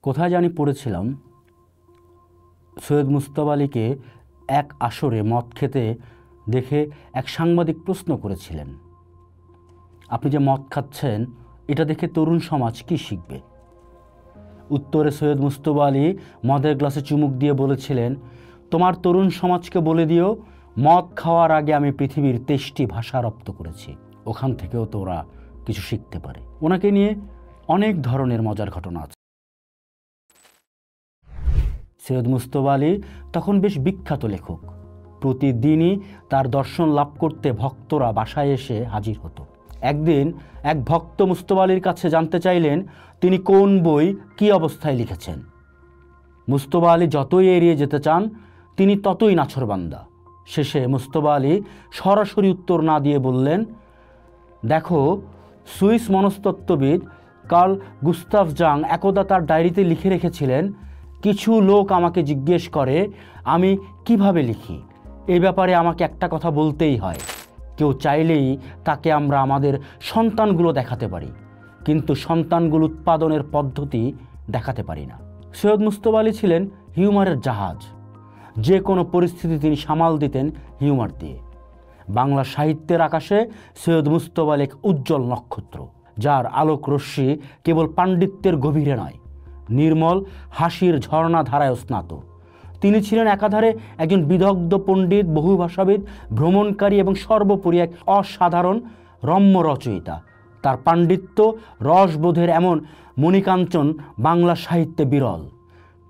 কোথায় জানি পড়েছিলাম সৈয়দ মুজতবা আলীকে এক আসরে মদ খেতে দেখে এক সাংবাদিক প্রশ্ন করেছিলেন, আপনি যে মদ খাচ্ছেন এটা দেখে তরুণ সমাজ কি শিখবে? উত্তরে সৈয়দ মুজতবা আলী মদের গ্লাসে চুমুক দিয়ে বলেছিলেন, তোমার তরুণ সমাজকে বলে দিও মদ খাওয়ার আগে আমি পৃথিবীর 23টি ভাষা রপ্ত করেছি, ওখান থেকেও তো ওরা কিছু শিখতে পারে। ওনাকে নিয়ে অনেক ধরনের মজার ঘটনা আছে। সৈয়দ মুজতবা আলী তখন বেশ বিখ্যাত লেখক। প্রতিদিনই তার দর্শন লাভ করতে ভক্তরা বাসায় এসে হাজির হতো। একদিন এক ভক্ত মুজতবা আলীর কাছে জানতে চাইলেন তিনি কোন বই কী অবস্থায় লিখেছেন। মুজতবা আলী যতই এড়িয়ে যেতে চান তিনি ততই নাছোড়বান্দা। শেষে মুজতবা আলী সরাসরি উত্তর না দিয়ে বললেন, দেখো, সুইস মনস্তত্ত্ববিদ কার্ল গুস্তাভ জাং একদা তার ডায়েরিতে লিখে রেখেছিলেন, কিছু লোক আমাকে জিজ্ঞেস করে আমি কিভাবে লিখি, এই ব্যাপারে আমাকে একটা কথা বলতেই হয়। কেউ চাইলেই তাকে আমরা আমাদের সন্তানগুলো দেখাতে পারি, কিন্তু সন্তানগুলো উৎপাদনের পদ্ধতি দেখাতে পারি না। সৈয়দ মুজতবা আলী ছিলেন হিউমারের জাহাজ। যে কোনো পরিস্থিতি তিনি সামাল দিতেন হিউমার দিয়ে। বাংলা সাহিত্যের আকাশে সৈয়দ মুজতবা আলী এক উজ্জ্বল নক্ষত্র, যার আলোক রশ্মি কেবল পাণ্ডিত্যের গভীরে নয়, নির্মল হাসির ঝর্ণা ধারায় স্নাত। তিনি ছিলেন একাধারে একজন বিদগ্ধ পণ্ডিত, বহুভাষাবিদ, ভ্রমণকারী এবং সর্বোপরি এক অসাধারণ রম্য রচয়িতা। তার পাণ্ডিত্য রসবোধের এমন মণিকাঞ্চন বাংলা সাহিত্যে বিরল।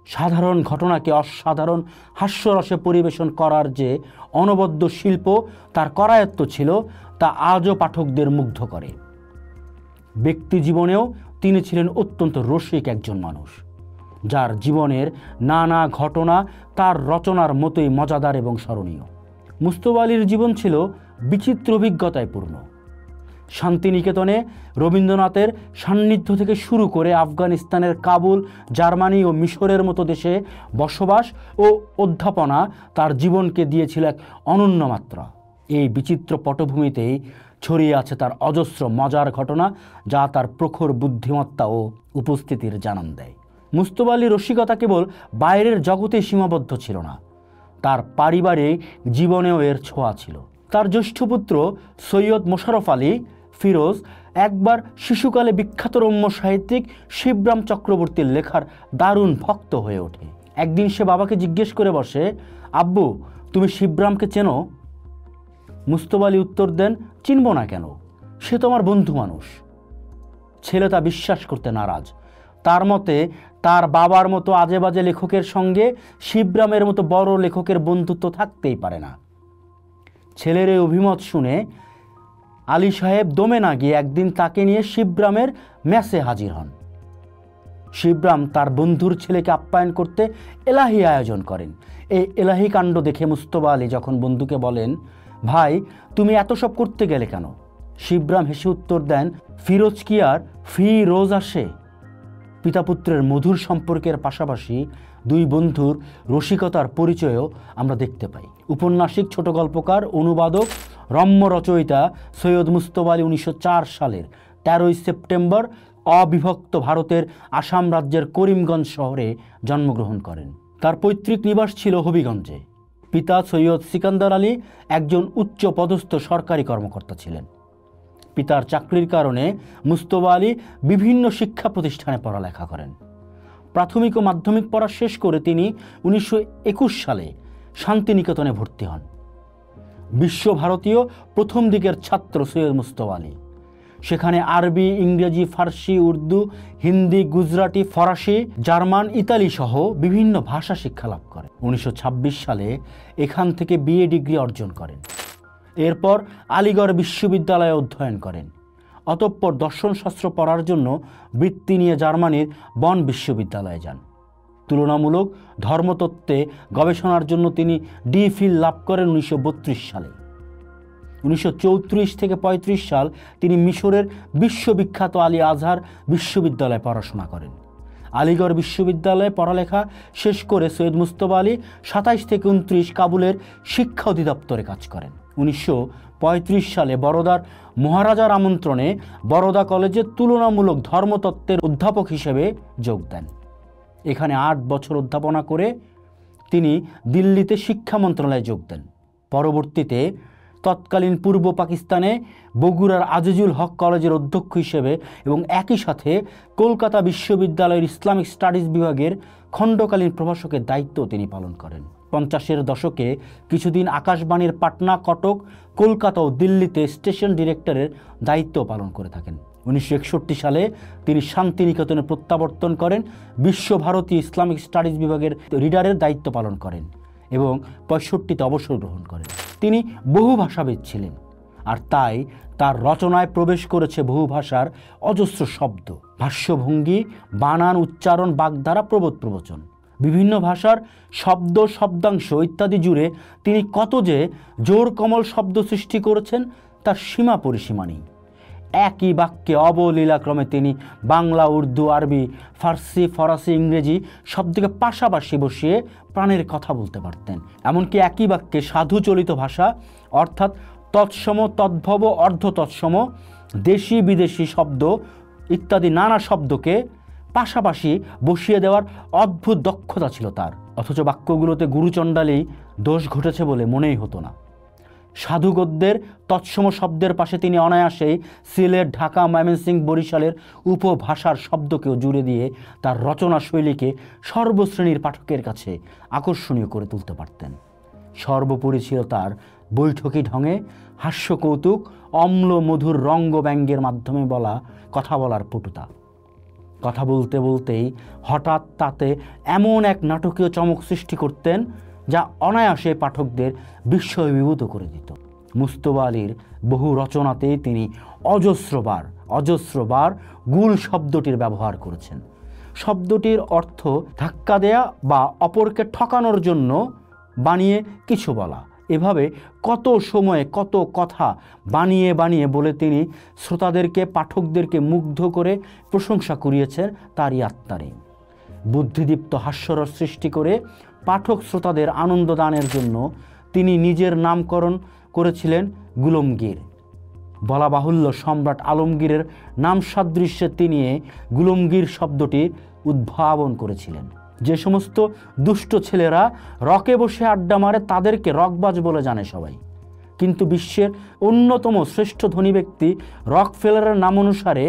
সাধারণ ঘটনাকে অসাধারণ হাস্যরসে পরিবেশন করার যে অনবদ্য শিল্প তার করায়ত্ত ছিল, তা আজও পাঠকদের মুগ্ধ করে। ব্যক্তি জীবনেও তিনি ছিলেন অত্যন্ত রসিক একজন মানুষ, যার জীবনের নানা ঘটনা তার রচনার মতোই মজাদার এবং স্মরণীয়। মুজতবা আলীর জীবন ছিল বিচিত্র অভিজ্ঞতায় পূর্ণ। শান্তিনিকেতনে রবীন্দ্রনাথের সান্নিধ্য থেকে শুরু করে আফগানিস্তানের কাবুল, জার্মানি ও মিশরের মতো দেশে বসবাস ও অধ্যাপনা তার জীবনকে দিয়েছিল এক অনন্য মাত্রা। এই বিচিত্র পটভূমিতেই ছড়িয়ে আছে তার অজস্র মজার ঘটনা, যা তার প্রখর বুদ্ধিমত্তা ও উপস্থিতির জানান দেয়। মুজতবা আলীর রসিকতা কেবল বাইরের জগতে সীমাবদ্ধ ছিল না, তার পারিবারিক জীবনেও এর ছোঁয়া ছিল। তার জ্যেষ্ঠ পুত্র সৈয়দ মোশাররফ আলী ফিরোজ একবার শিশুকালে বিখ্যাত রম্য সাহিত্যিক শিবরাম চক্রবর্তীর লেখার দারুণ ভক্ত হয়ে ওঠে। একদিন সে বাবাকে জিজ্ঞেস করে বসে, আব্বু, তুমি শিবরামকে চেনো? মুজতবা আলী উত্তর দেন, চিনব না কেন, সে তো আমার বন্ধু মানুষ। ছেলে তা বিশ্বাস করতে নারাজ। তার মতে তার বাবার মতো আজে বাজে লেখকের সঙ্গে শিবরামের মতো বড় লেখকের বন্ধুত্ব থাকতেই পারে না। ছেলের এই অভিমত শুনে আলী সাহেব দমে না গিয়ে একদিন তাকে নিয়ে শিবরামের মেসে হাজির হন। শিবরাম তার বন্ধুর ছেলেকে আপ্যায়ন করতে এলাহি আয়োজন করেন। এই এলাহি কাণ্ড দেখে মুজতবা আলী যখন বন্ধুকে বলেন, ভাই, তুমি এত সব করতে গেলে কেন? শিবরাম হেসে উত্তর দেন, ফিরোজ কি আর ফি রোজ আসে? পিতাপুত্রের মধুর সম্পর্কের পাশাপাশি দুই বন্ধুর রসিকতার পরিচয়ও আমরা দেখতে পাই। উপন্যাসিক, ছোট গল্পকার, অনুবাদক, রম্য রচয়িতা সৈয়দ মুজতবা আলী 1904 সালের 13ই সেপ্টেম্বর অবিভক্ত ভারতের আসাম রাজ্যের করিমগঞ্জ শহরে জন্মগ্রহণ করেন। তার পৈতৃক নিবাস ছিল হবিগঞ্জে। পিতা সৈয়দ সিকান্দার আলী একজন উচ্চ পদস্থ সরকারি কর্মকর্তা ছিলেন। পিতার চাকরির কারণে মুজতবা আলী বিভিন্ন শিক্ষা প্রতিষ্ঠানে পড়ালেখা করেন। প্রাথমিক ও মাধ্যমিক পড়া শেষ করে তিনি 1921 সালে শান্তিনিকেতনে ভর্তি হন। বিশ্বভারতীয় প্রথম দিকের ছাত্র সৈয়দ মুজতবা আলী। সেখানে আরবি, ইংরেজি, ফার্সি, উর্দু, হিন্দি, গুজরাটি, ফরাসি, জার্মান, ইতালি সহ বিভিন্ন ভাষা শিক্ষা লাভ করেন। 1926 সালে এখান থেকে বিএ ডিগ্রি অর্জন করেন। এরপর আলিগড় বিশ্ববিদ্যালয়ে অধ্যয়ন করেন। অতঃপর দর্শনশাস্ত্র পড়ার জন্য বৃত্তি নিয়ে জার্মানির বন বিশ্ববিদ্যালয়ে যান। তুলনামূলক ধর্মতত্ত্বে গবেষণার জন্য তিনি ডি.ফিল লাভ করেন 1932 সালে। 1934 থেকে 35 সাল তিনি মিশরের বিশ্ববিখ্যাত আলী আজহার বিশ্ববিদ্যালয়ে পড়াশোনা করেন। আলিগড় বিশ্ববিদ্যালয়ে পড়ালেখা শেষ করে সৈয়দ মুজতবা আলী 27 থেকে 29 কাবুলের শিক্ষা অধিদপ্তরে কাজ করেন। 1935 সালে বরোদার মহারাজার আমন্ত্রণে বরোদা কলেজে তুলনামূলক ধর্মতত্ত্বের অধ্যাপক হিসেবে যোগ দেন। এখানে 8 বছর অধ্যাপনা করে তিনি দিল্লিতে শিক্ষা মন্ত্রণালয়ে যোগ দেন। পরবর্তীতে তৎকালীন পূর্ব পাকিস্তানে বগুড়ার আজিজুল হক কলেজের অধ্যক্ষ হিসেবে এবং একই সাথে কলকাতা বিশ্ববিদ্যালয়ের ইসলামিক স্টাডিজ বিভাগের খণ্ডকালীন প্রভাষকের দায়িত্ব তিনি পালন করেন। 50-এর দশকে কিছুদিন আকাশবাণীর পাটনা, কটক, কলকাতা ও দিল্লিতে স্টেশন ডিরেক্টরের দায়িত্ব পালন করে থাকেন। 1961 সালে তিনি শান্তিনিকেতনে প্রত্যাবর্তন করেন, বিশ্বভারতী ইসলামিক স্টাডিজ বিভাগের রিডারের দায়িত্ব পালন করেন এবং 65-তে অবসর গ্রহণ করেন। তিনি বহু ভাষাবিদ ছিলেন, আর তাই তার রচনায় প্রবেশ করেছে বহু ভাষার অজস্র শব্দ, ভাষ্যভঙ্গি, বানান, উচ্চারণ, বাগধারা, প্রবোধ প্রবচন। বিভিন্ন ভাষার শব্দ, শব্দাংশ ইত্যাদি জুড়ে তিনি কত যে জোর কমল শব্দ সৃষ্টি করেছেন তার সীমা পরিসীমা নেই। একই বাক্যে অবলীলাক্রমে তিনি বাংলা, উর্দু, আরবি, ফার্সি, ফরাসি, ইংরেজি শব্দকে পাশাপাশি বসিয়ে প্রাণের কথা বলতে পারতেন। এমনকি একই বাক্যে সাধুচলিত ভাষা অর্থাৎ তৎসম, তদ্ভব, অর্ধ তৎসম, দেশি বিদেশি শব্দ ইত্যাদি নানা শব্দকে পাশাপাশি বসিয়ে দেওয়ার অদ্ভুত দক্ষতা ছিল তার। অথচ বাক্যগুলোতে গুরুচণ্ডালেই দোষ ঘটেছে বলে মনেই হতো না। সাধু গদ্যের তৎসম শব্দের পাশে তিনি অনায়াসেই সিলেট, ঢাকা, ময়মনসিংহ, বরিশালের উপভাষার শব্দকেও জুড়ে দিয়ে তার রচনা শৈলীকে সর্বশ্রেণীর পাঠকের কাছে আকর্ষণীয় করে তুলতে পারতেন। সর্বোপরি ছিল তার বৈঠকি ঢঙে হাস্য কৌতুক, অম্ল মধুর রঙ্গ ব্যঙ্গের মাধ্যমে কথা বলার পটুতা। কথা বলতে বলতেই হঠাৎ তাতে এমন এক নাটকীয় চমক সৃষ্টি করতেন যা অনায়াসে পাঠকদের বিস্ময়ীভূত করে দিত। মুস্তফা আলীর বহু রচনাতেই তিনি অজস্রবার গুল শব্দটির ব্যবহার করেছেন। শব্দটির অর্থ ধাক্কা দেয়া বা অপরকে ঠকানোর জন্য বানিয়ে কিছু বলা। এভাবে কত সময়ে কত কথা বানিয়ে বানিয়ে বলে তিনি শ্রোতাদেরকে, পাঠকদেরকে মুগ্ধ করে প্রশংসা কুড়িয়েছেন তারই আত্মারে। বুদ্ধিদীপ্ত হাস্যরস সৃষ্টি করে পাঠক শ্রোতাদের আনন্দ দানের জন্য তিনি নিজের নামকরণ করেছিলেন গুলমগীর। বলা বাহুল্য, সম্রাট আলমগীরের নাম সাদৃশ্যে তিনি গুলমগীর শব্দটির উদ্ভাবন করেছিলেন। যে সমস্ত দুষ্ট ছেলেরা রকে বসে আড্ডা মারে তাদেরকে রকবাজ বলে জানে সবাই, কিন্তু বিশ্বের অন্যতম শ্রেষ্ঠ ধনী ব্যক্তি রকফেলারের নাম অনুসারে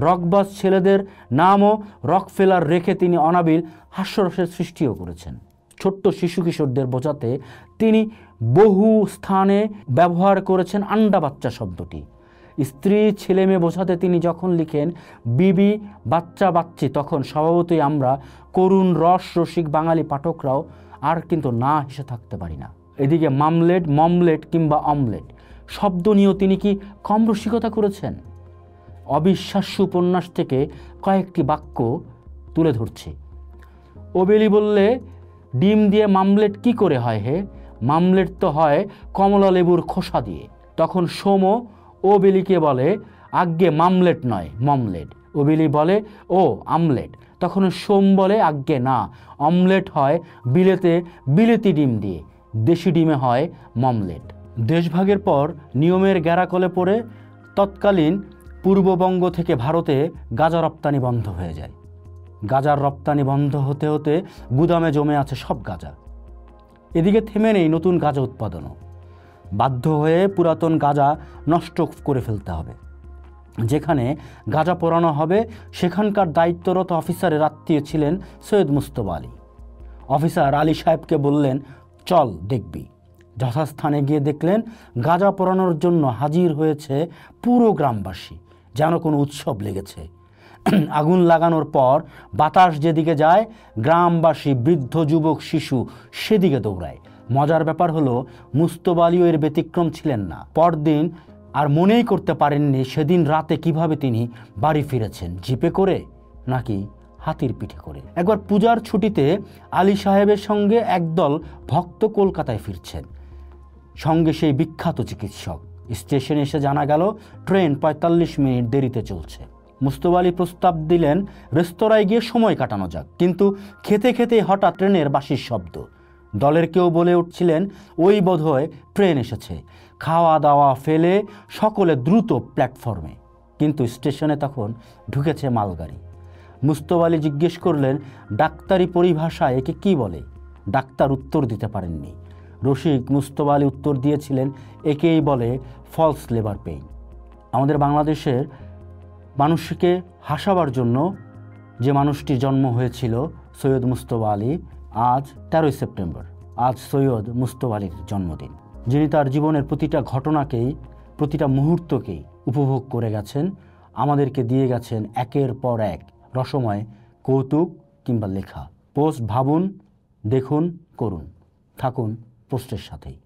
রকবাজ ছেলেদের নামও রকফেলার রেখে তিনি অনাবিল হাস্যরসের সৃষ্টিও করেছেন। ছোট্ট শিশু কিশোরদের বোঝাতে তিনি বহু স্থানে ব্যবহার করেছেন আন্ডা বাচ্চা শব্দটি। স্ত্রী, ছেলে মেয়ে বোঝাতে তিনি যখন লিখেন বিবি, বাচ্চা, বাচ্চি, তখন স্বভাবতই আমরা করুণ রসিক বাঙালি পাঠকরাও আর কিন্তু না হেসে থাকতে পারি না। এদিকে মামলেট, মমলেট কিংবা অমলেট শব্দ নিয়েও তিনি কি কম রসিকতা করেছেন? অবিশ্বাস্য উপন্যাস থেকে কয়েকটি বাক্য তুলে ধরছে। ওবেলি বললে, ডিম দিয়ে মামলেট কি করে হয় হে? মামলেট তো হয় কমলা লেবুর খোসা দিয়ে। তখন সোমো ওবেলিকে বলে, আজ্ঞে মামলেট নয়, মমলেট। ওবেলি বলে, ও আমলেট। তখন সোম বলে, আজ্ঞে না, অমলেট হয় বিলেতি ডিম দিয়ে, দেশি ডিমে হয় মমলেট। দেশভাগের পর নিয়মের গ্যারাকলে পড়ে তৎকালীন পূর্ববঙ্গ থেকে ভারতে গাঁজা রপ্তানি বন্ধ হয়ে যায়। গাঁজার রপ্তানি বন্ধ হতে হতে গুদামে জমে আছে সব গাঁজা। এদিকে থেমে নেই নতুন গাঁজা উৎপাদনও। বাধ্য হয়ে পুরাতন গাঁজা নষ্ট করে ফেলতে হবে। যেখানে গাঁজা পোড়ানো হবে সেখানকার দায়িত্বরত অফিসারের আত্মীয় ছিলেন সৈয়দ মুস্তফা আলী। অফিসার আলী সাহেবকে বললেন, চল দেখবি। যথাস্থানে গিয়ে দেখলেন গাঁজা পোড়ানোর জন্য হাজির হয়েছে পুরো গ্রামবাসী, যেন কোনো উৎসব লেগেছে। আগুন লাগানোর পর বাতাস যেদিকে যায় গ্রামবাসী, বৃদ্ধ, যুবক, শিশু সেদিকে দৌড়ায়। মজার ব্যাপার হলো মুস্তফা আলীও এর ব্যতিক্রম ছিলেন না। পরদিন আর মনেই করতে পারেননি সেদিন রাতে কিভাবে তিনি বাড়ি ফিরেছেন, জিপে করে নাকি হাতির পিঠে করে। একবার পূজার ছুটিতে আলী সাহেবের সঙ্গে একদল ভক্ত কলকাতায় ফিরছেন, সঙ্গে সেই বিখ্যাত চিকিৎসক। স্টেশনে এসে জানা গেল ট্রেন 45 মিনিট দেরিতে চলছে। মুস্তফা আলী প্রস্তাব দিলেন রেস্তোরাঁয় গিয়ে সময় কাটানো যাক, কিন্তু খেতে খেতে হঠাৎ ট্রেনের বাঁশির শব্দ। দলের কেউ বলে উঠছিলেন, ওই বোধহয় ট্রেন এসেছে। খাওয়া দাওয়া ফেলে সকলে দ্রুত প্ল্যাটফর্মে, কিন্তু স্টেশনে তখন ঢুকেছে মালগাড়ি। মুস্তফা আলী জিজ্ঞেস করলেন, ডাক্তারি পরিভাষায় একে কি বলে? ডাক্তার উত্তর দিতে পারেননি। রসিক মুস্তফা আলী উত্তর দিয়েছিলেন, একেই বলে ফলস লেবার পেইন। আমাদের বাংলাদেশের মানুষকে হাসাবার জন্য যে মানুষটির জন্ম হয়েছিল, সৈয়দ মুস্তফা আলী, আজ 13ই সেপ্টেম্বর, আজ সৈয়দ মুস্তফা আলীর জন্মদিন, যিনি তার জীবনের প্রতিটা ঘটনাকেই, প্রতিটা মুহূর্তকেই উপভোগ করে গেছেন, আমাদেরকে দিয়ে গেছেন একের পর এক রসময় কৌতুক কিংবা লেখা। পোস্ট ভাবুন, দেখুন, করুন, থাকুন পোস্টের সাথেই।